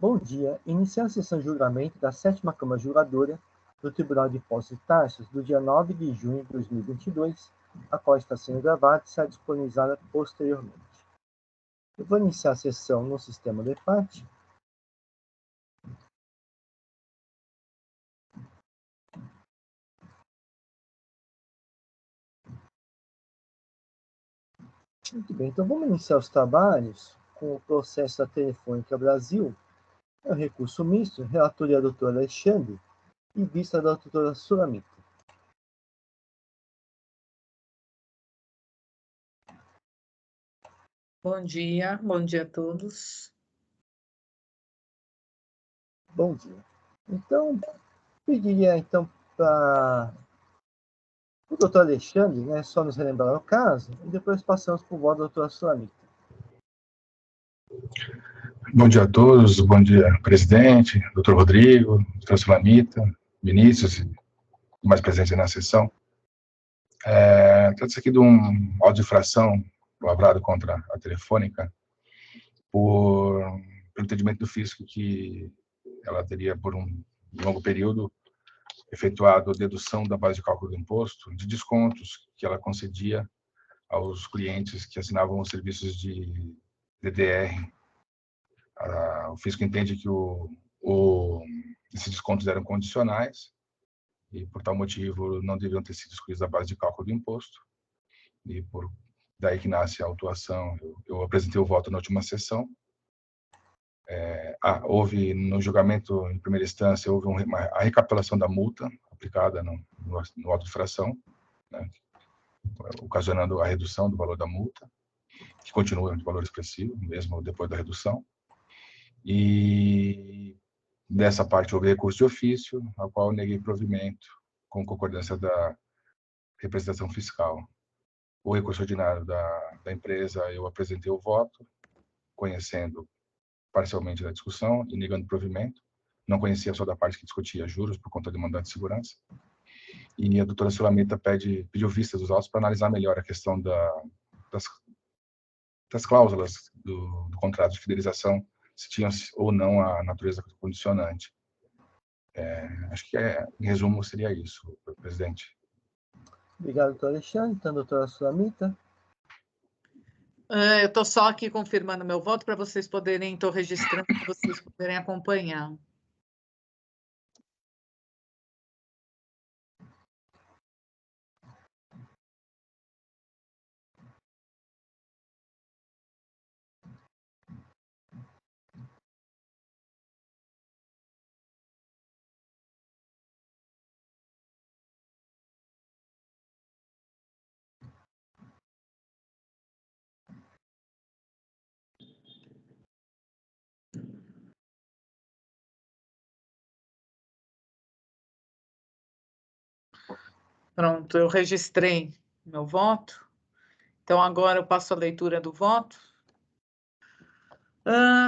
Bom dia. Inicia a sessão de julgamento da 7ª Câmara Julgadora do Tribunal de Impostos e Taxas do dia 9 de junho de 2022, a qual está sendo gravada e será disponibilizada posteriormente. Eu vou iniciar a sessão no sistema do EPAT. Muito bem, então vamos iniciar os trabalhos com o processo da Telefônica Brasil. É o recurso misto, relatoria do Dr. Alexandre e vista da doutora Sulamita. Bom dia a todos. Bom dia. Então, pediria para o doutor Alexandre, né, só nos relembrar o caso, e depois passamos para o voto da doutora Sulamita. Bom dia a todos, bom dia, presidente, doutor Rodrigo, doutora Sulamita, Vinícius, e mais presentes na sessão. Trata-se aqui de um auto de infração lavrado contra a Telefônica pelo entendimento do fisco que ela teria, por um longo período, efetuado dedução da base de cálculo do imposto de descontos que ela concedia aos clientes que assinavam os serviços de DDR. O fisco entende que esses descontos eram condicionais e, por tal motivo, não deveriam ter sido excluídos da base de cálculo do imposto. E daí que nasce a autuação. Eu apresentei o voto na última sessão. Houve, no julgamento em primeira instância, houve a recapitulação da multa aplicada no auto de infração, né, ocasionando a redução do valor da multa, que continua de valor expressivo, mesmo depois da redução. E dessa parte houve recurso de ofício, ao qual eu neguei provimento com concordância da representação fiscal. O recurso ordinário da empresa, eu apresentei o voto, conhecendo parcialmente da discussão e negando provimento. Não conhecia só da parte que discutia juros por conta de mandado de segurança. E a doutora Sulamita pediu vista dos autos para analisar melhor a questão das cláusulas do contrato de fidelização, se tinham ou não a natureza condicionante. Acho que, em resumo, seria isso, presidente. Obrigado, doutor Alexandre. Então, doutora Sulamita. Eu estou só aqui confirmando meu voto para vocês poderem, estou registrando para vocês poderem acompanhar. Pronto, eu registrei meu voto. Então, agora eu passo a leitura do voto.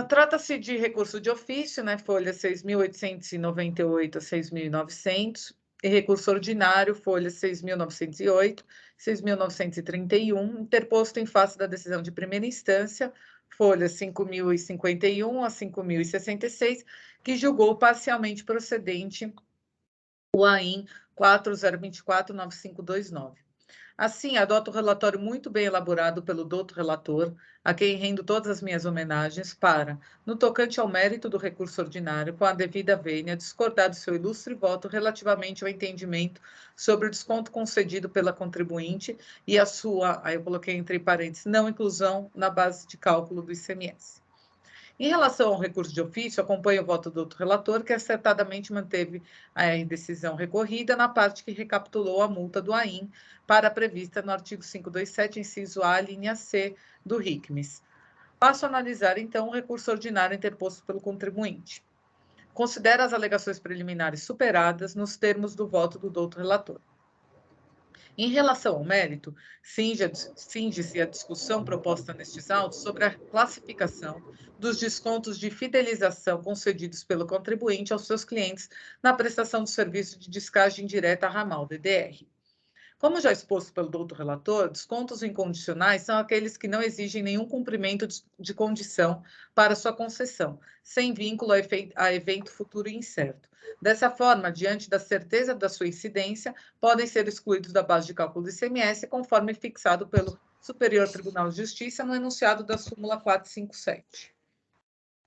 Trata-se de recurso de ofício, né, folha 6.898 a 6.900, e recurso ordinário, folha 6.908, 6.931, interposto em face da decisão de primeira instância, folha 5.051 a 5.066, que julgou parcialmente procedente o AIN 40249529. Assim, adoto o relatório muito bem elaborado pelo doutor relator, a quem rendo todas as minhas homenagens para, no tocante ao mérito do recurso ordinário, com a devida vênia, discordar do seu ilustre voto relativamente ao entendimento sobre o desconto concedido pela contribuinte e a sua, aí eu coloquei entre parênteses, não inclusão na base de cálculo do ICMS. Em relação ao recurso de ofício, acompanho o voto do outro relator, que acertadamente manteve a decisão recorrida na parte que recapitulou a multa do AIN para a prevista no artigo 527, inciso A, linha C, do RICMES. Passo a analisar, então, o recurso ordinário interposto pelo contribuinte. Considero as alegações preliminares superadas nos termos do voto do doutor relator. Em relação ao mérito, cinge-se a discussão proposta nestes autos sobre a classificação dos descontos de fidelização concedidos pelo contribuinte aos seus clientes na prestação do serviço de descagem direta a ramal, DDR. Como já exposto pelo doutor relator, descontos incondicionais são aqueles que não exigem nenhum cumprimento de condição para sua concessão, sem vínculo a evento futuro incerto. Dessa forma, diante da certeza da sua incidência, podem ser excluídos da base de cálculo do ICMS, conforme fixado pelo Superior Tribunal de Justiça no enunciado da súmula 457.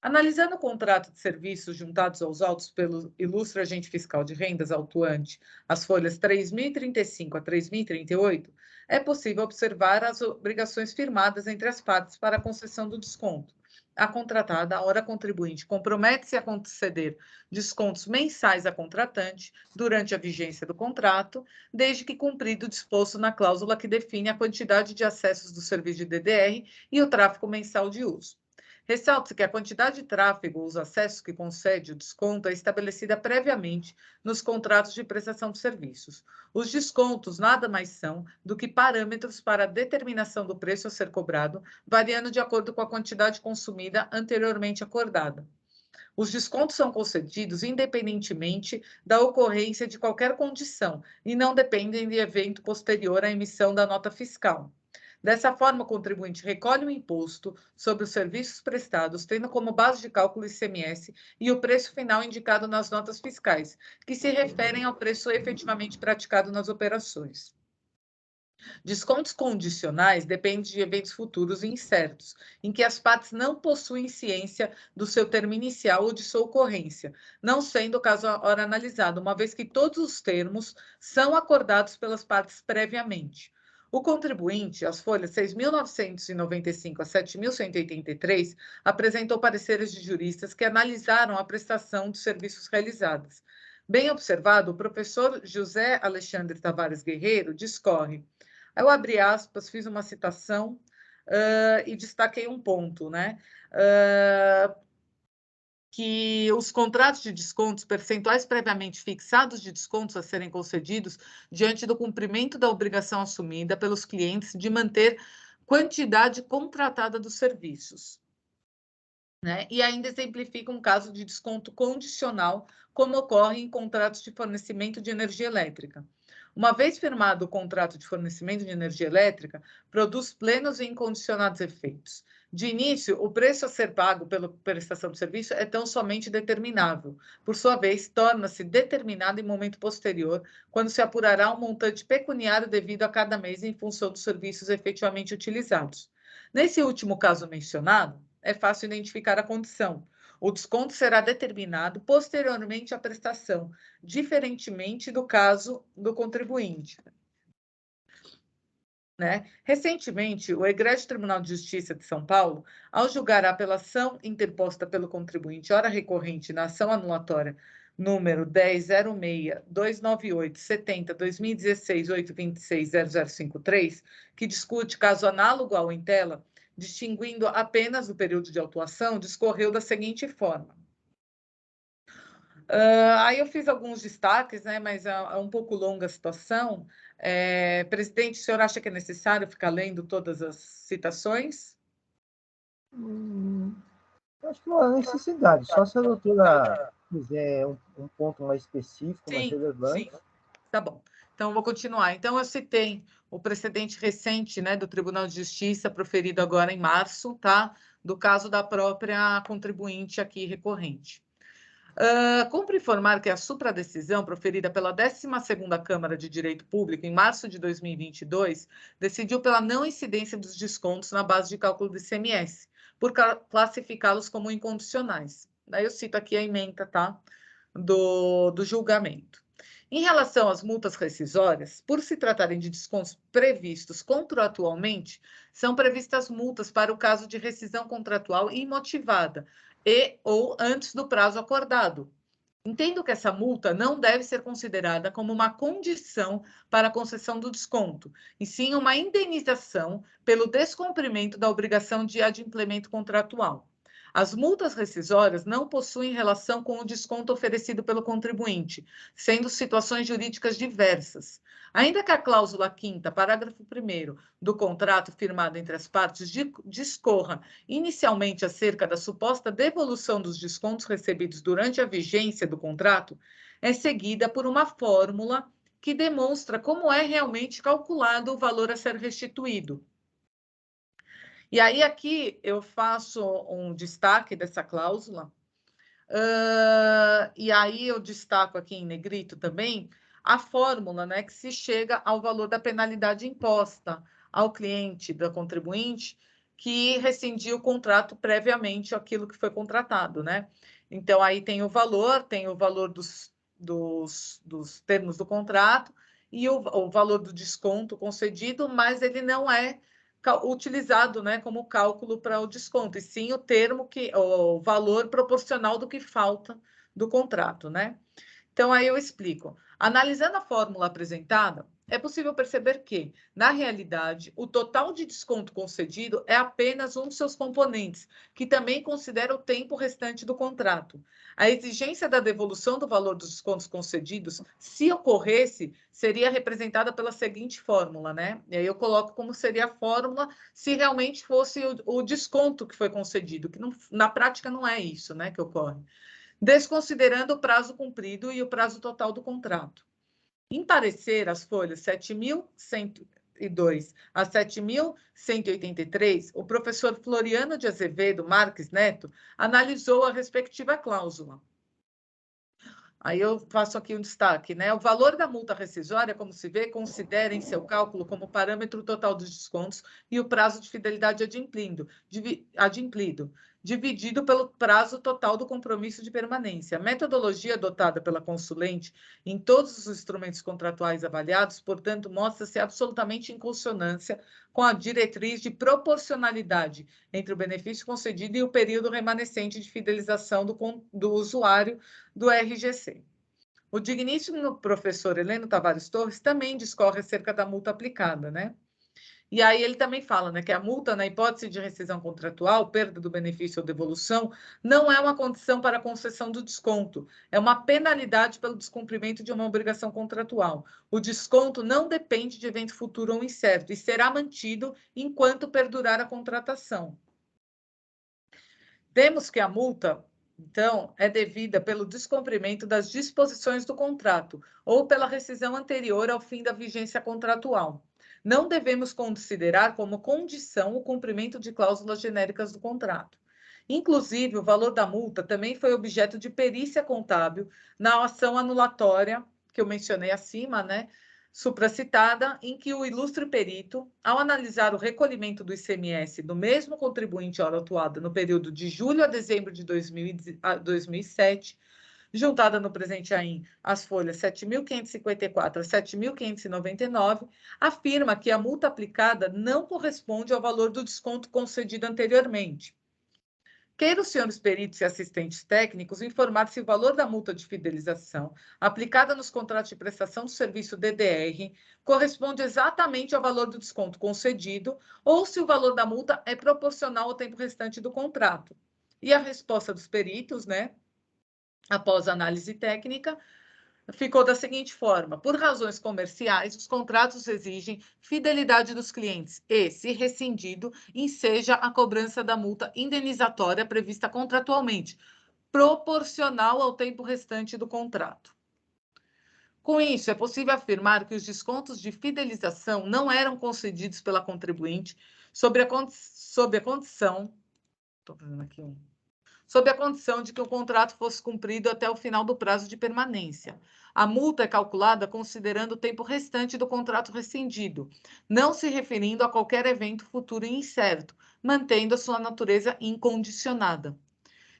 Analisando o contrato de serviços juntados aos autos pelo ilustre agente fiscal de rendas autuante, as folhas 3.035 a 3.038, é possível observar as obrigações firmadas entre as partes para a concessão do desconto. A contratada, a hora contribuinte, compromete-se a conceder descontos mensais à contratante durante a vigência do contrato, desde que cumprido o disposto na cláusula que define a quantidade de acessos do serviço de DDR e o tráfego mensal de uso. Ressalta-se que a quantidade de tráfego ou os acessos que concede o desconto é estabelecida previamente nos contratos de prestação de serviços. Os descontos nada mais são do que parâmetros para a determinação do preço a ser cobrado, variando de acordo com a quantidade consumida anteriormente acordada. Os descontos são concedidos independentemente da ocorrência de qualquer condição e não dependem de evento posterior à emissão da nota fiscal. Dessa forma, o contribuinte recolhe o imposto sobre os serviços prestados, tendo como base de cálculo o ICMS e o preço final indicado nas notas fiscais, que se referem ao preço efetivamente praticado nas operações. Descontos condicionais dependem de eventos futuros e incertos, em que as partes não possuem ciência do seu termo inicial ou de sua ocorrência, não sendo o caso ora analisado, uma vez que todos os termos são acordados pelas partes previamente. O contribuinte, as folhas 6.995 a 7.183, apresentou pareceres de juristas que analisaram a prestação de serviços realizadas. Bem observado, o professor José Alexandre Tavares Guerreiro discorre. Eu abri aspas, fiz uma citação e destaquei um ponto, né? Que os contratos de descontos, percentuais previamente fixados de descontos a serem concedidos diante do cumprimento da obrigação assumida pelos clientes de manter quantidade contratada dos serviços. Né? E ainda exemplifica um caso de desconto condicional, como ocorre em contratos de fornecimento de energia elétrica. Uma vez firmado o contrato de fornecimento de energia elétrica, produz plenos e incondicionados efeitos. De início, o preço a ser pago pela prestação do serviço é tão somente determinável. Por sua vez, torna-se determinado em momento posterior, quando se apurará um montante pecuniário devido a cada mês em função dos serviços efetivamente utilizados. Nesse último caso mencionado, é fácil identificar a condição. O desconto será determinado posteriormente à prestação, diferentemente do caso do contribuinte. Né? Recentemente, o Egrégio Tribunal de Justiça de São Paulo, ao julgar a apelação interposta pelo contribuinte, ora recorrente na ação anulatória número 10.06.298.70.2016.826.0053, que discute caso análogo ao Intela, distinguindo apenas o período de autuação, discorreu da seguinte forma. Aí eu fiz alguns destaques, né, mas é um pouco longa a situação. Presidente, o senhor acha que é necessário ficar lendo todas as citações? Acho que não há necessidade, só se a doutora quiser um ponto mais específico, mais relevante. Sim, tá bom. Então, eu vou continuar. Então, eu citei o precedente recente, né, do Tribunal de Justiça, proferido agora em março, tá? Do caso da própria contribuinte aqui recorrente. Cumpre informar que a supradecisão proferida pela 12ª Câmara de Direito Público, em março de 2022, decidiu pela não incidência dos descontos na base de cálculo do ICMS, por classificá-los como incondicionais. Daí eu cito aqui a ementa, tá? Do julgamento. Em relação às multas rescisórias, por se tratarem de descontos previstos contratualmente, são previstas multas para o caso de rescisão contratual imotivada e ou antes do prazo acordado. Entendo que essa multa não deve ser considerada como uma condição para a concessão do desconto, e sim uma indenização pelo descumprimento da obrigação de adimplemento contratual. As multas rescisórias não possuem relação com o desconto oferecido pelo contribuinte, sendo situações jurídicas diversas. Ainda que a cláusula 5ª, parágrafo 1º do contrato firmado entre as partes discorra inicialmente acerca da suposta devolução dos descontos recebidos durante a vigência do contrato, é seguida por uma fórmula que demonstra como é realmente calculado o valor a ser restituído. E aí, aqui, eu faço um destaque dessa cláusula, e aí eu destaco aqui em negrito também a fórmula, né, que se chega ao valor da penalidade imposta ao cliente da contribuinte que rescindiu o contrato previamente àquilo que foi contratado, né? Então, aí tem o valor dos termos do contrato e o valor do desconto concedido, mas ele não é utilizado, né, como cálculo para o desconto, e sim o valor proporcional do que falta do contrato, né? Então, aí eu explico. Analisando a fórmula apresentada, é possível perceber que, na realidade, o total de desconto concedido é apenas um de seus componentes, que também considera o tempo restante do contrato. A exigência da devolução do valor dos descontos concedidos, se ocorresse, seria representada pela seguinte fórmula, né? E aí eu coloco como seria a fórmula se realmente fosse o desconto que foi concedido, que na prática não é isso, né, que ocorre. Desconsiderando o prazo cumprido e o prazo total do contrato. Em parecer, as folhas 7.102 a 7.183, o professor Floriano de Azevedo Marques Neto analisou a respectiva cláusula. Aí eu faço aqui um destaque, né? O valor da multa rescisória, como se vê, considera em seu cálculo como parâmetro total dos descontos e o prazo de fidelidade adimplido, dividido pelo prazo total do compromisso de permanência. A metodologia adotada pela consulente em todos os instrumentos contratuais avaliados, portanto, mostra-se absolutamente em consonância com a diretriz de proporcionalidade entre o benefício concedido e o período remanescente de fidelização do usuário do RGC. O digníssimo professor Heleno Tavares Torres também discorre acerca da multa aplicada, né? E aí ele também fala, né, que a multa, na hipótese de rescisão contratual, perda do benefício ou devolução, não é uma condição para a concessão do desconto, é uma penalidade pelo descumprimento de uma obrigação contratual. O desconto não depende de evento futuro ou incerto e será mantido enquanto perdurar a contratação. Temos que a multa, então, é devida pelo descumprimento das disposições do contrato ou pela rescisão anterior ao fim da vigência contratual. Não devemos considerar como condição o cumprimento de cláusulas genéricas do contrato. Inclusive, o valor da multa também foi objeto de perícia contábil na ação anulatória, que eu mencionei acima, né? Supracitada, em que o ilustre perito, ao analisar o recolhimento do ICMS do mesmo contribuinte hora autuada no período de julho a dezembro de 2007, juntada no presente AIM as folhas 7.554 a 7.599, afirma que a multa aplicada não corresponde ao valor do desconto concedido anteriormente. Queira os senhores peritos e assistentes técnicos informar se o valor da multa de fidelização aplicada nos contratos de prestação do serviço DDR corresponde exatamente ao valor do desconto concedido ou se o valor da multa é proporcional ao tempo restante do contrato. E a resposta dos peritos, né, após a análise técnica, ficou da seguinte forma: por razões comerciais, os contratos exigem fidelidade dos clientes e, se rescindido, enseja a cobrança da multa indenizatória prevista contratualmente, proporcional ao tempo restante do contrato. Com isso, é possível afirmar que os descontos de fidelização não eram concedidos pela contribuinte sob a condição. Estou fazendo aqui sob a condição de que o contrato fosse cumprido até o final do prazo de permanência. A multa é calculada considerando o tempo restante do contrato rescindido, não se referindo a qualquer evento futuro incerto, mantendo a sua natureza incondicionada.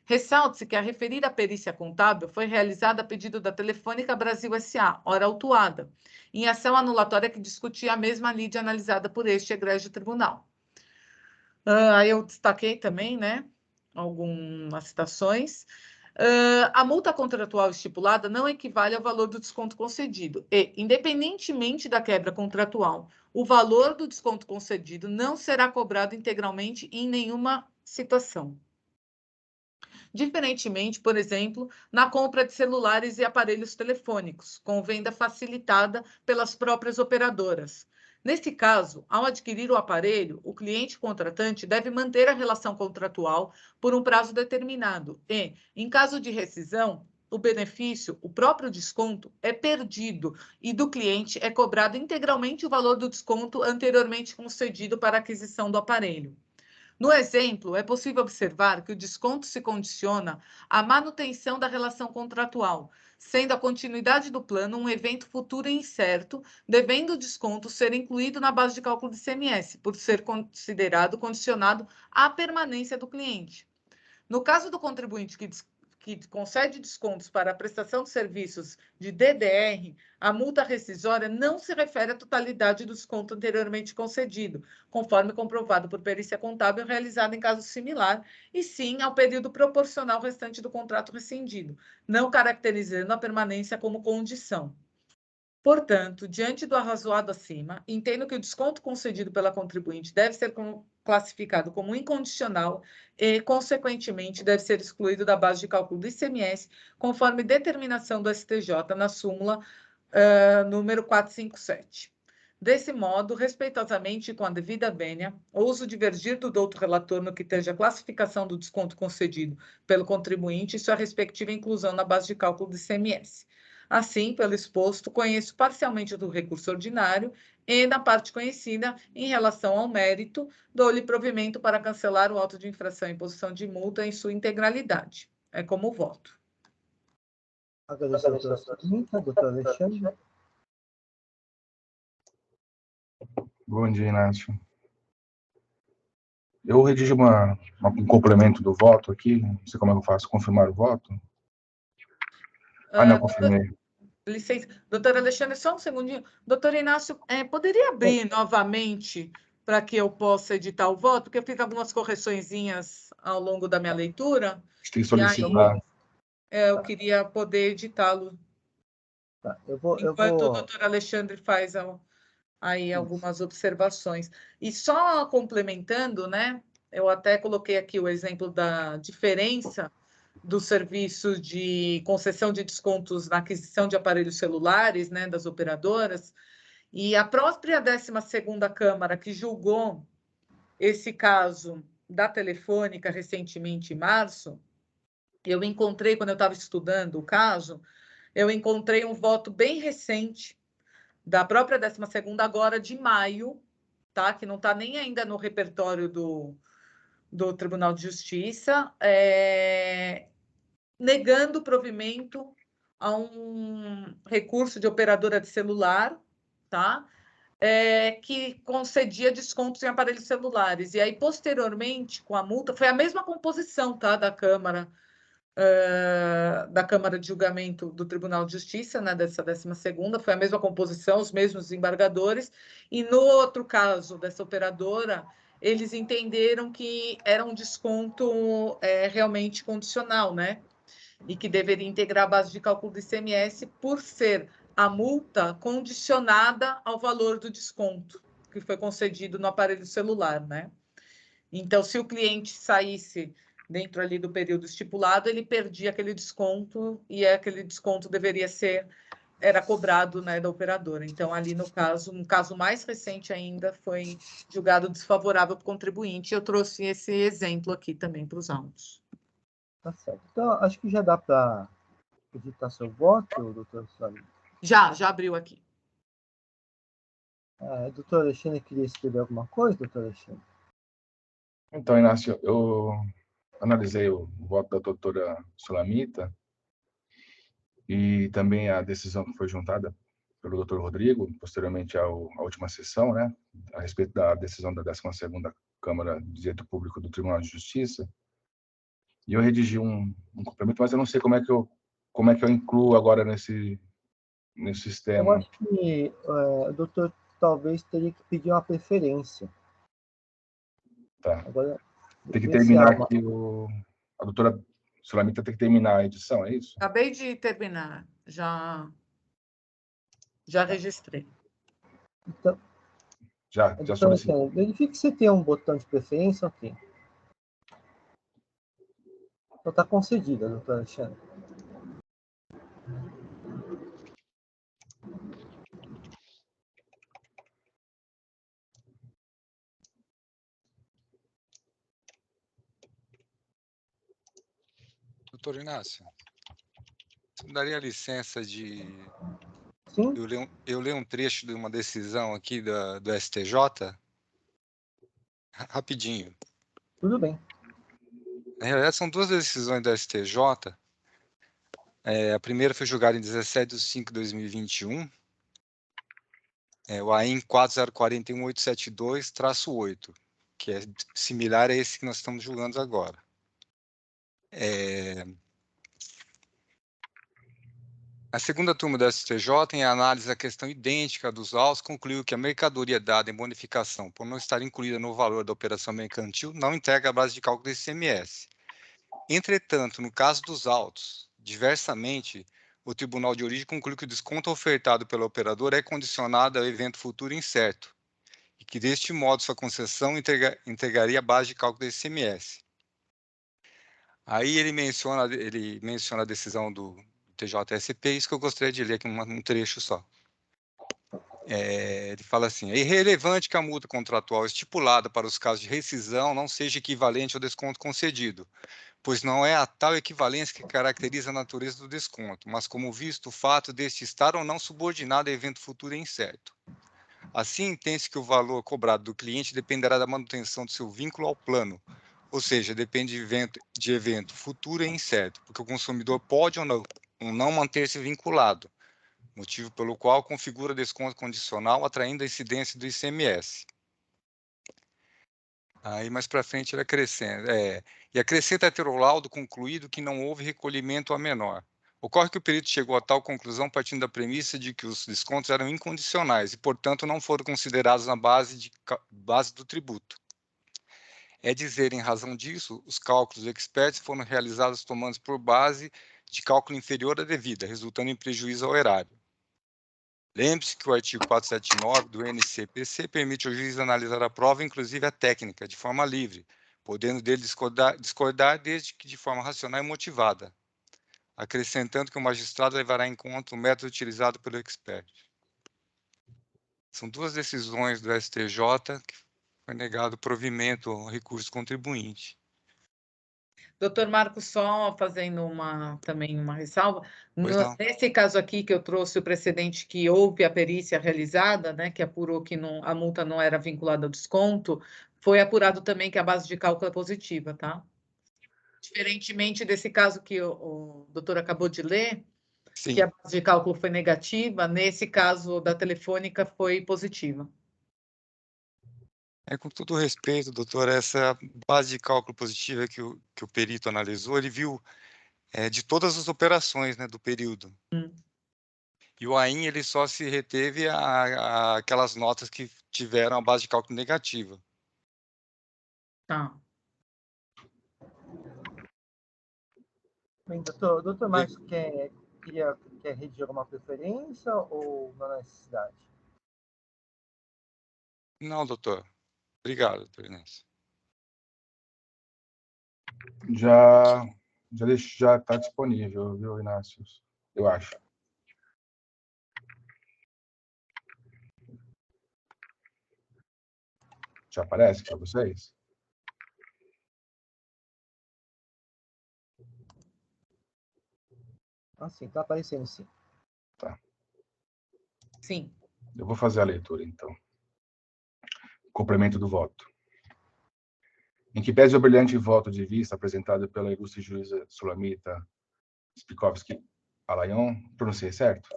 Ressalte-se que a referida perícia contábil foi realizada a pedido da Telefônica Brasil S.A., hora autuada, em ação anulatória que discutia a mesma lide analisada por este egrégio tribunal. Aí eu destaquei também, né, algumas citações. A multa contratual estipulada não equivale ao valor do desconto concedido e, independentemente da quebra contratual, o valor do desconto concedido não será cobrado integralmente em nenhuma situação. Diferentemente, por exemplo, na compra de celulares e aparelhos telefônicos, com venda facilitada pelas próprias operadoras. Nesse caso, ao adquirir o aparelho, o cliente contratante deve manter a relação contratual por um prazo determinado e, em caso de rescisão, o benefício, o próprio desconto, é perdido e do cliente é cobrado integralmente o valor do desconto anteriormente concedido para a aquisição do aparelho. No exemplo, é possível observar que o desconto se condiciona à manutenção da relação contratual, sendo a continuidade do plano um evento futuro e incerto, devendo o desconto ser incluído na base de cálculo do ICMS, por ser considerado condicionado à permanência do cliente. No caso do contribuinte que concede descontos para a prestação de serviços de DDR, a multa rescisória não se refere à totalidade do desconto anteriormente concedido, conforme comprovado por perícia contábil realizada em caso similar, e sim ao período proporcional restante do contrato rescindido, não caracterizando a permanência como condição. Portanto, diante do arrazoado acima, entendo que o desconto concedido pela contribuinte deve ser classificado como incondicional e, consequentemente, deve ser excluído da base de cálculo do ICMS, conforme determinação do STJ na súmula número 457. Desse modo, respeitosamente e com a devida vênia, ouso divergir do douto relator no que tange a classificação do desconto concedido pelo contribuinte e sua respectiva inclusão na base de cálculo do ICMS. Assim, pelo exposto, conheço parcialmente do recurso ordinário e, na parte conhecida, em relação ao mérito, dou-lhe provimento para cancelar o auto de infração e imposição de multa em sua integralidade. É como voto. Agradeço, doutora Solimita. Doutor Alexandre. Bom dia, Inácio. Eu redigi um complemento do voto aqui, não sei como é que eu faço, confirmar o voto? Não, confirmei. Licença. Doutor Alexandre, só um segundinho. Doutor Inácio, poderia abrir novamente para que eu possa editar o voto? Porque eu fiz algumas correçõezinhas ao longo da minha leitura. Tem que solicitar. Eu queria poder editá-lo. Tá, Enquanto o doutor Alexandre faz aí algumas observações. E só complementando, né? Eu até coloquei aqui o exemplo da diferença dos serviços de concessão de descontos na aquisição de aparelhos celulares, né, das operadoras, e a própria 12ª Câmara, que julgou esse caso da Telefônica recentemente, em março, eu encontrei, quando eu estava estudando o caso, eu encontrei um voto bem recente da própria 12ª, agora de maio, tá? Que não está nem ainda no repertório do Tribunal de Justiça, negando provimento a um recurso de operadora de celular, tá? Que concedia descontos em aparelhos celulares. E aí, posteriormente, com a multa, foi a mesma composição, tá? Da Câmara de Julgamento do Tribunal de Justiça, né, dessa 12ª, foi a mesma composição, os mesmos desembargadores, e no outro caso dessa operadora, eles entenderam que era um desconto realmente condicional, né? E que deveria integrar a base de cálculo do ICMS por ser a multa condicionada ao valor do desconto que foi concedido no aparelho celular, né? Então, se o cliente saísse dentro ali do período estipulado, ele perdia aquele desconto e aquele desconto era cobrado, né, da operadora. Então, ali no caso, um caso mais recente ainda, foi julgado desfavorável para o contribuinte. Eu trouxe esse exemplo aqui também para os autos. Tá certo. Então, acho que já dá para editar seu voto, doutor Solimita. Já abriu aqui. Doutor Alexandre, queria escrever alguma coisa, doutor Alexandre? Então, Inácio, eu analisei o voto da doutora Solimita e também a decisão que foi juntada pelo doutor Rodrigo, posteriormente à última sessão, né, a respeito da decisão da 12ª Câmara de Direito Público do Tribunal de Justiça. E eu redigi um complemento, mas eu não sei como é que eu incluo agora nesse sistema. Eu acho que o doutor talvez teria que pedir uma preferência. Tá. Agora, tem que terminar aqui a doutora Solimita tem que terminar a edição, é isso? Acabei de terminar. Já registrei. Então, já solicitei. Verifique que você tem um botão de preferência, ok. Então está concedida, doutor Alexandre. Doutor Inácio. Você me daria licença de Sim, eu ler um trecho de uma decisão aqui do STJ? Rapidinho. tudo bem. Na realidade, são duas decisões do STJ. A primeira foi julgada em 17 de 5 de 2021. O AIN 4041872-8, que é similar a esse que nós estamos julgando agora. A segunda turma do STJ, em análise da questão idêntica dos autos, concluiu que a mercadoria dada em bonificação, por não estar incluída no valor da operação mercantil, não integra a base de cálculo do ICMS. Entretanto, no caso dos autos, diversamente, o Tribunal de Origem concluiu que o desconto ofertado pelo operador é condicionado ao evento futuro incerto, e que, deste modo, sua concessão integraria a base de cálculo do ICMS. Aí ele menciona a decisão do TJSP, isso que eu gostaria de ler aqui um trecho só. Ele fala assim: é irrelevante que a multa contratual estipulada para os casos de rescisão não seja equivalente ao desconto concedido, pois não é a tal equivalência que caracteriza a natureza do desconto, mas como visto o fato deste estar ou não subordinado a evento futuro incerto. Assim, entende-se que o valor cobrado do cliente dependerá da manutenção do seu vínculo ao plano, ou seja, depende de evento futuro e incerto, porque o consumidor pode ou não manter-se vinculado, motivo pelo qual configura desconto condicional atraindo a incidência do ICMS. Aí, mais para frente, ele acrescenta. E acrescenta ter o laudo concluído que não houve recolhimento a menor. Ocorre que o perito chegou a tal conclusão partindo da premissa de que os descontos eram incondicionais e, portanto, não foram considerados na base do tributo. É dizer, em razão disso, os cálculos experts foram realizados tomando por base de cálculo inferior à devida, resultando em prejuízo ao erário. Lembre-se que o artigo 479 do NCPC permite ao juiz analisar a prova, inclusive a técnica, de forma livre, podendo dele discordar desde que de forma racional e motivada, acrescentando que o magistrado levará em conta o método utilizado pelo expert. São duas decisões do STJ que foi negado o provimento ao recurso contribuinte. Doutor Marcos, só fazendo também uma ressalva, Pois não. nesse caso aqui que eu trouxe o precedente que houve a perícia realizada, né, que apurou que a multa não era vinculada ao desconto, foi apurado também que a base de cálculo é positiva, tá? Diferentemente desse caso que o doutor acabou de ler, Sim. que a base de cálculo foi negativa, nesse caso da Telefônica foi positiva. Com todo respeito, doutor, essa base de cálculo positiva que o perito analisou, ele viu de todas as operações, né, do período. E o AIN ele só se reteve aquelas notas que tiveram a base de cálculo negativa. Tá. Bem, doutor Marcos, quer redigir alguma preferência ou não há necessidade? Não, doutor. Obrigado, doutor Inês. Já está disponível, viu, Inácio? Eu acho. Já aparece para vocês? Ah, sim, está aparecendo sim. Tá. Sim. Eu vou fazer a leitura, então. Complemento do voto. Em que pese o brilhante voto de vista apresentado pela ilustre juíza Sulamita Spikovski Alayon, pronunciei certo?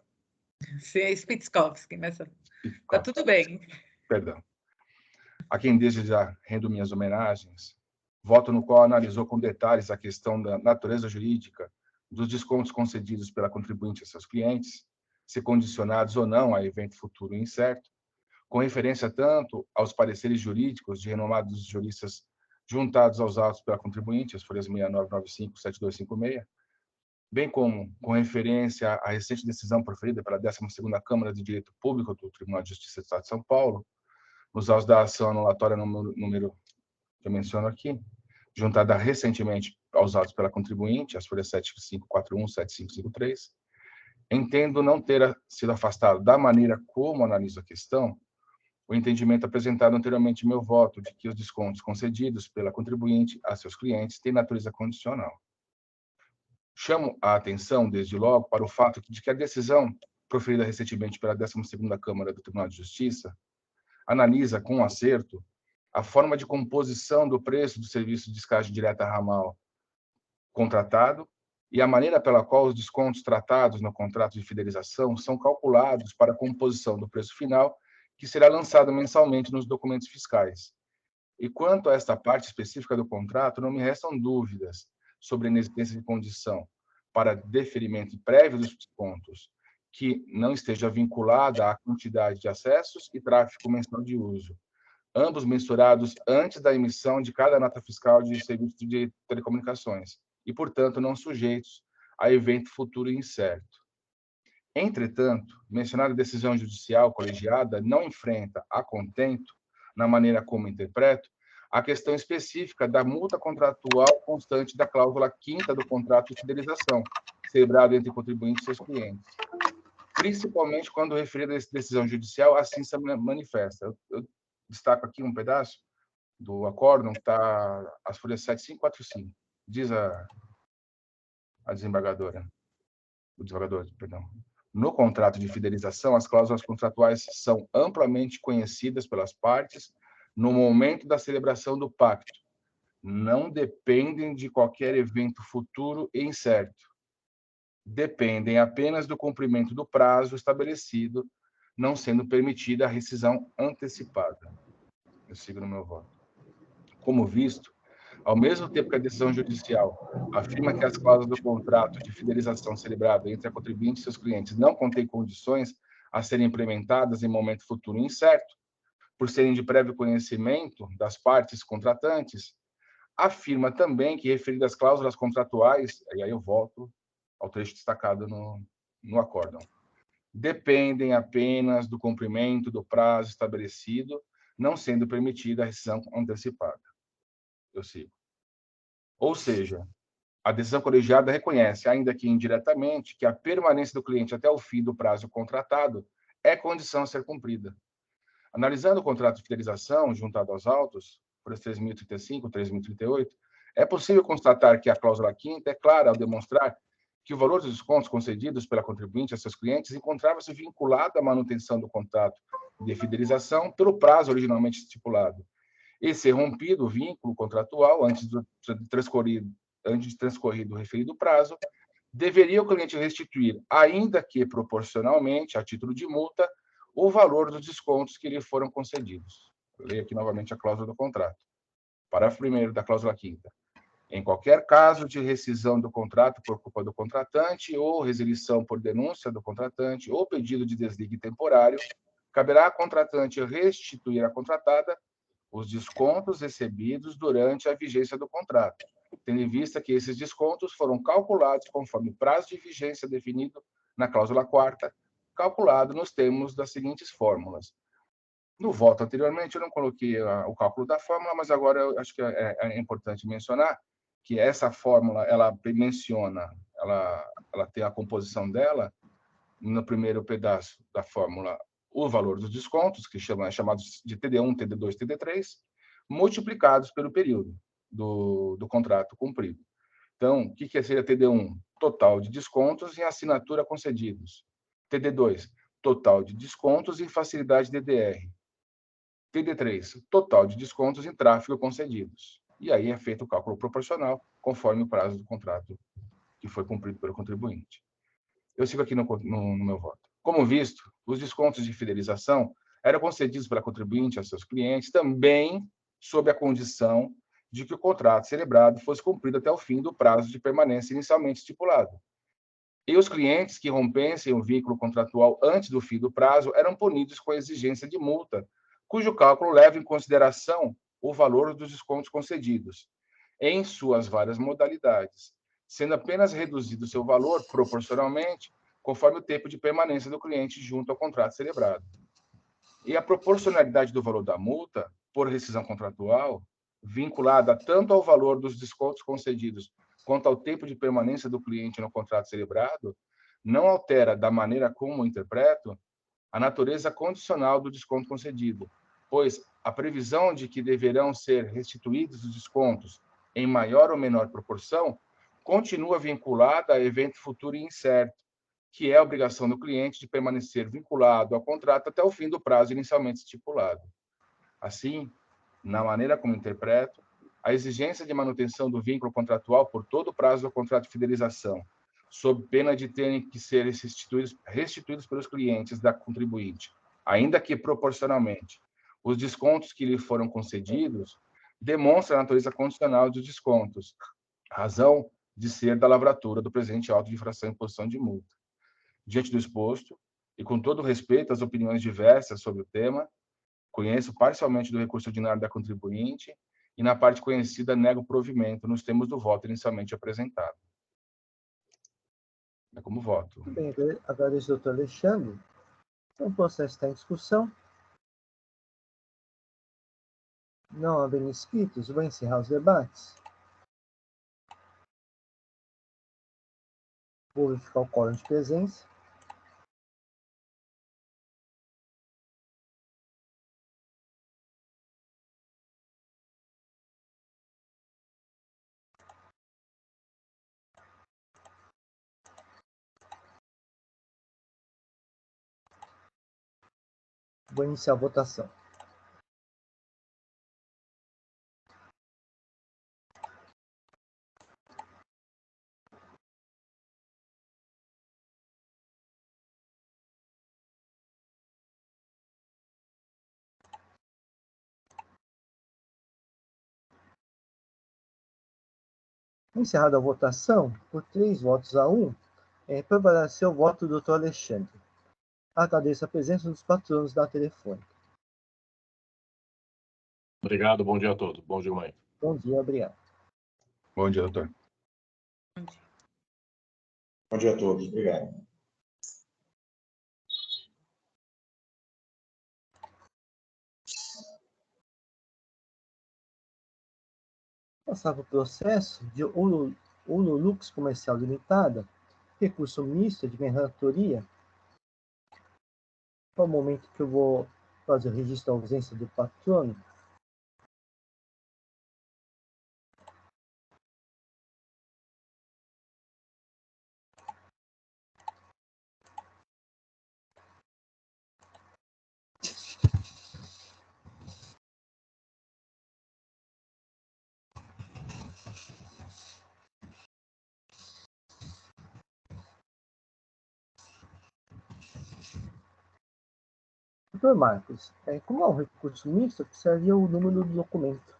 Sim, é Spitzkowski, mas tá tudo bem. Perdão. A quem desde já rendo minhas homenagens, voto no qual analisou com detalhes a questão da natureza jurídica dos descontos concedidos pela contribuinte a seus clientes, se condicionados ou não a evento futuro incerto, com referência tanto aos pareceres jurídicos de renomados juristas juntados aos autos pela contribuinte, as folhas 6995 e 7256, bem como com referência à recente decisão proferida pela 12ª Câmara de Direito Público do Tribunal de Justiça do Estado de São Paulo, nos autos da ação anulatória número que eu menciono aqui, juntada recentemente aos autos pela contribuinte, as folhas 7541 e 7553, entendo não ter sido afastado da maneira como analiso a questão o entendimento apresentado anteriormente em meu voto de que os descontos concedidos pela contribuinte a seus clientes têm natureza condicional. Chamo a atenção, desde logo, para o fato de que a decisão proferida recentemente pela 12ª Câmara do Tribunal de Justiça analisa, com acerto, a forma de composição do preço do serviço de descagem direta ramal contratado e a maneira pela qual os descontos tratados no contrato de fidelização são calculados para a composição do preço final, que será lançado mensalmente nos documentos fiscais. E quanto a esta parte específica do contrato, não me restam dúvidas sobre a inexistência de condição para deferimento prévio dos descontos, que não esteja vinculada à quantidade de acessos e tráfego mensal de uso, ambos mensurados antes da emissão de cada nota fiscal de serviço de telecomunicações, e, portanto, não sujeitos a evento futuro incerto. Entretanto, mencionada decisão judicial colegiada não enfrenta, a contento, na maneira como interpreto, a questão específica da multa contratual constante da cláusula 5ª do contrato de fidelização, celebrado entre contribuintes e seus clientes, principalmente quando referida a decisão judicial assim se manifesta. Eu destaco aqui um pedaço do acórdão, que está as folhas 7545. Diz a desembargadora, o desembargador, perdão. No contrato de fidelização, as cláusulas contratuais são amplamente conhecidas pelas partes no momento da celebração do pacto. Não dependem de qualquer evento futuro e incerto. Dependem apenas do cumprimento do prazo estabelecido, não sendo permitida a rescisão antecipada. Eu sigo no meu voto. Como visto, ao mesmo tempo que a decisão judicial afirma que as cláusulas do contrato de fidelização celebrado entre a contribuinte e seus clientes não contêm condições a serem implementadas em momento futuro incerto, por serem de prévio conhecimento das partes contratantes, afirma também que, referidas cláusulas contratuais, e aí eu volto ao trecho destacado no acórdão, dependem apenas do cumprimento do prazo estabelecido, não sendo permitida a rescisão antecipada. Eu sigo. Ou seja, a decisão colegiada reconhece, ainda que indiretamente, que a permanência do cliente até o fim do prazo contratado é condição a ser cumprida. Analisando o contrato de fidelização juntado aos autos, por 3.035, 3.038, é possível constatar que a cláusula 5ª é clara ao demonstrar que o valor dos descontos concedidos pela contribuinte a seus clientes encontrava-se vinculado à manutenção do contrato de fidelização pelo prazo originalmente estipulado, e ser rompido o vínculo contratual antes de transcorrido o referido prazo, deveria o cliente restituir, ainda que proporcionalmente, a título de multa, o valor dos descontos que lhe foram concedidos. Eu leio aqui novamente a cláusula do contrato. Parágrafo 1º da cláusula 5ª. Em qualquer caso de rescisão do contrato por culpa do contratante ou resilição por denúncia do contratante ou pedido de desligue temporário, caberá à contratante restituir à contratada os descontos recebidos durante a vigência do contrato, tendo em vista que esses descontos foram calculados conforme o prazo de vigência definido na cláusula 4ª, calculado nos termos das seguintes fórmulas. No voto anteriormente, eu não coloquei o cálculo da fórmula, mas agora eu acho que é importante mencionar que essa fórmula, ela menciona, ela tem a composição dela, no primeiro pedaço da fórmula, o valor dos descontos, que é chamado de TD1, TD2, TD3, multiplicados pelo período do contrato cumprido. Então, o que seria TD1? Total de descontos em assinatura concedidos. TD2, total de descontos em facilidade DDR. TD3, total de descontos em tráfego concedidos. E aí é feito o cálculo proporcional, conforme o prazo do contrato que foi cumprido pelo contribuinte. Eu sigo aqui no meu voto. Como visto, os descontos de fidelização eram concedidos pela contribuinte a seus clientes também sob a condição de que o contrato celebrado fosse cumprido até o fim do prazo de permanência inicialmente estipulado. E os clientes que rompessem o vínculo contratual antes do fim do prazo eram punidos com a exigência de multa, cujo cálculo leva em consideração o valor dos descontos concedidos, em suas várias modalidades, sendo apenas reduzido seu valor proporcionalmente conforme o tempo de permanência do cliente junto ao contrato celebrado. E a proporcionalidade do valor da multa, por rescisão contratual, vinculada tanto ao valor dos descontos concedidos quanto ao tempo de permanência do cliente no contrato celebrado, não altera, da maneira como interpreto, a natureza condicional do desconto concedido, pois a previsão de que deverão ser restituídos os descontos em maior ou menor proporção continua vinculada a evento futuro e incerto, que é a obrigação do cliente de permanecer vinculado ao contrato até o fim do prazo inicialmente estipulado. Assim, na maneira como interpreto, a exigência de manutenção do vínculo contratual por todo o prazo do contrato de fidelização, sob pena de terem que ser restituídos pelos clientes da contribuinte, ainda que proporcionalmente, os descontos que lhe foram concedidos, demonstra a natureza condicional dos descontos, razão de ser da lavratura do presente auto de infração e imposição de multa. Diante do exposto, e com todo respeito às opiniões diversas sobre o tema, conheço parcialmente do recurso ordinário da contribuinte e, na parte conhecida, nego provimento nos termos do voto inicialmente apresentado. É como voto. Muito bem, agradeço ao doutor Alexandre. Então, o processo está em discussão. Não havendo inscritos, vou encerrar os debates. Vou verificar o quórum de presença. Vou iniciar a votação. Encerrada a votação, por 3 votos a 1, prevaleceu o voto do Dr. Alexandre. Agradeço a presença dos patronos da Telefônica. Obrigado, bom dia a todos. Bom dia, mãe. Bom dia, obrigado. Bom dia, doutor. Bom dia a todos, obrigado. Passava o processo de Ululux Comercial Limitada, recurso misto de minha relatoria. Qual o momento que eu vou fazer o registro da ausência do patrono? Doutor Marcos, como é um recurso misto, precisaria o número do documento.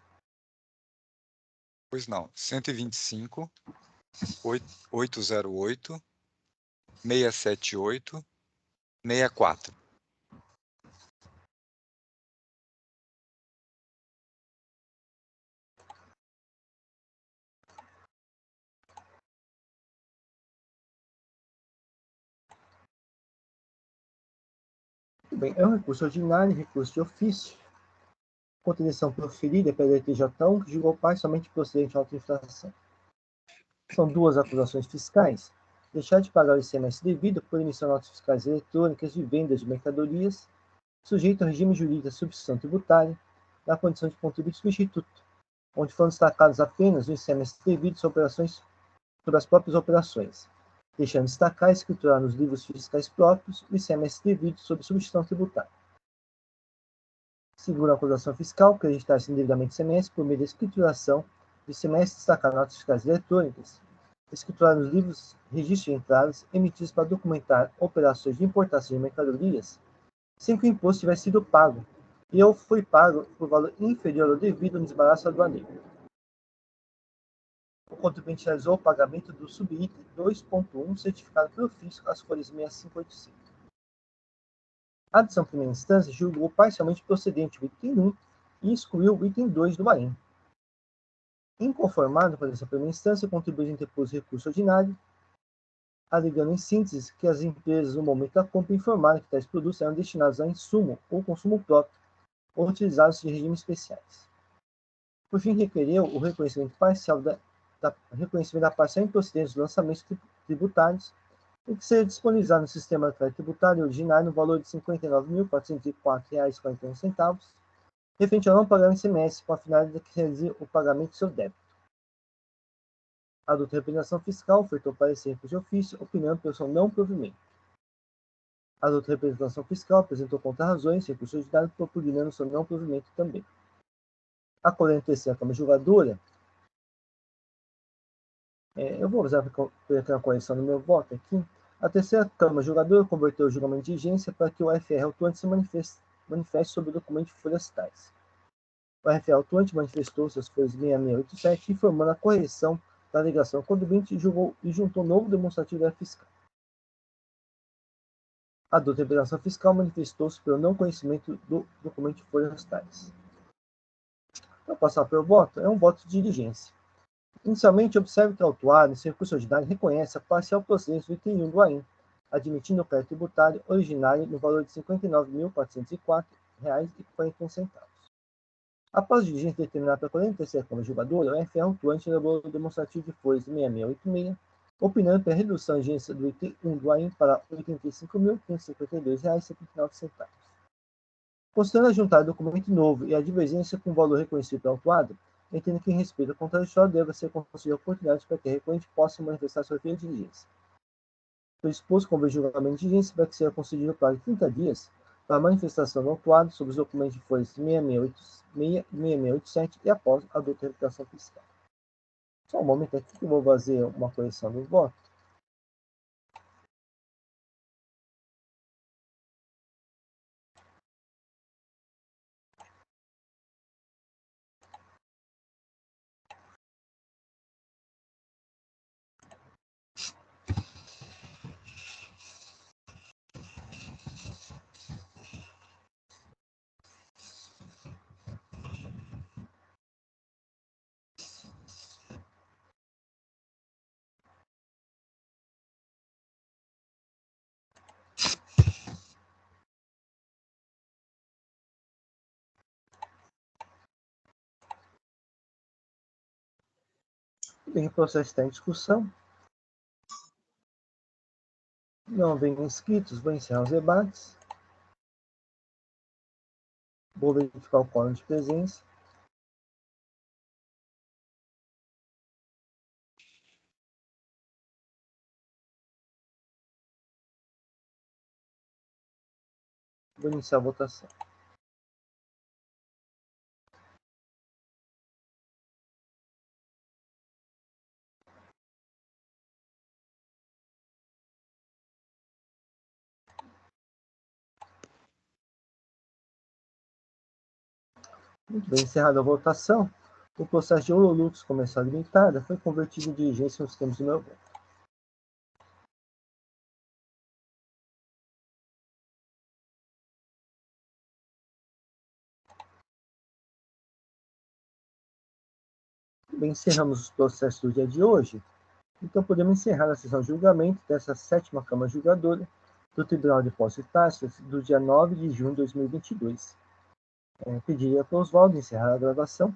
Pois não, 125, 808, 678, 64. Muito bem, é um recurso ordinário, recurso de ofício. Contribuição proferida pela ETJ1, que julgou parcialmente procedente à auto-infração. São 2 acusações fiscais. Deixar de pagar o ICMS devido por emissão de notas fiscais eletrônicas de vendas de mercadorias, sujeito ao regime jurídico da substituição tributária, na condição de contribuinte substituto, onde foram destacados apenas o ICMS devido sobre as próprias operações, deixando de destacar e escriturar nos livros fiscais próprios o ICMS devido sobre substituição tributária. Segura a acusação fiscal, acreditar-se indevidamente ICMS por meio da escrituração do ICMS destacar notas fiscais eletrônicas, escriturar nos livros registros de entradas emitidos para documentar operações de importação de mercadorias, sem que o imposto tivesse sido pago, e ou foi pago por valor inferior ao devido no desembaraço aduaneiro. O contribuinte realizou o pagamento do subitem 2.1 certificado pelo fisco às cores 6585. A adição primeira instância julgou parcialmente procedente o item 1 e excluiu o item 2 do BAEM. Inconformado com essa primeira instância, o contribuinte interpôs recurso ordinário, alegando em síntese que as empresas, no momento da compra, informaram que tais produtos eram destinados a insumo ou consumo próprio, ou utilizados de regimes especiais. Por fim, requereu o reconhecimento da parcial improcedência dos lançamentos tributários, e que seja disponibilizado no sistema tributário ordinário no valor de R$ 59.404,41, referente ao não pagamento ICMS, com a finalidade de que realize o pagamento do seu débito. A doutora Representação Fiscal ofertou parecer em recurso de ofício, opinando pelo seu não provimento. A doutora Representação Fiscal apresentou contra-razões em recurso ordinário, propugnando seu não provimento também. A 43ª Câmara Julgadora, eu vou usar para a correção no meu voto aqui. A 3ª Câmara Julgadora converteu o julgamento de diligência para que o FR autuante se manifeste sobre o documento de florestais. O FR autuante manifestou suas folhas 6687, informando a correção da alegação contribuinte e juntou novo demonstrativo da fiscal. A doutora Representação Fiscal manifestou-se pelo não conhecimento do documento de florestais. Para passar pelo voto, é um voto de diligência. Inicialmente, observe que o autuado, em seu recurso ordinário, reconhece a parcial procedência do item 1 do AIM, admitindo o crédito tributário originário no valor de R$ 59.404,41. Após a diligência determinada pela 43ª Câmara Julgadora, o FR autuante elaborou o demonstrativo de folhas 6686, opinando pela redução de diligência do item 1 do AIM para R$ 85.552,79. Considerando a juntada do documento novo e a divergência com o valor reconhecido pelo autuado, entendo que, em respeito ao contraditório, deve ser concedida a oportunidade para que a recorrente possa manifestar sua de diligência. Foi exposto como julgamento de diligência para que seja concedido o prazo de 30 dias para a manifestação do autuado sobre os documentos de folhas 6686 e 6687 e após a doutora Representação Fiscal. Só um momento aqui que eu vou fazer uma correção do voto. Bem, o processo está em discussão. Não vem inscritos, vou encerrar os debates. Vou verificar o quórum de presença. Vou iniciar a votação. Muito bem, encerrada a votação, o processo de Ololux Comercial Limitada foi convertido em diligência nos termos do meu voto. Bem, encerramos os processos do dia de hoje, então podemos encerrar a sessão de julgamento dessa 7ª Câmara Julgadora do Tribunal de Impostos e Taxas do dia 9 de junho de 2022. Pediria para o Oswaldo encerrar a gravação.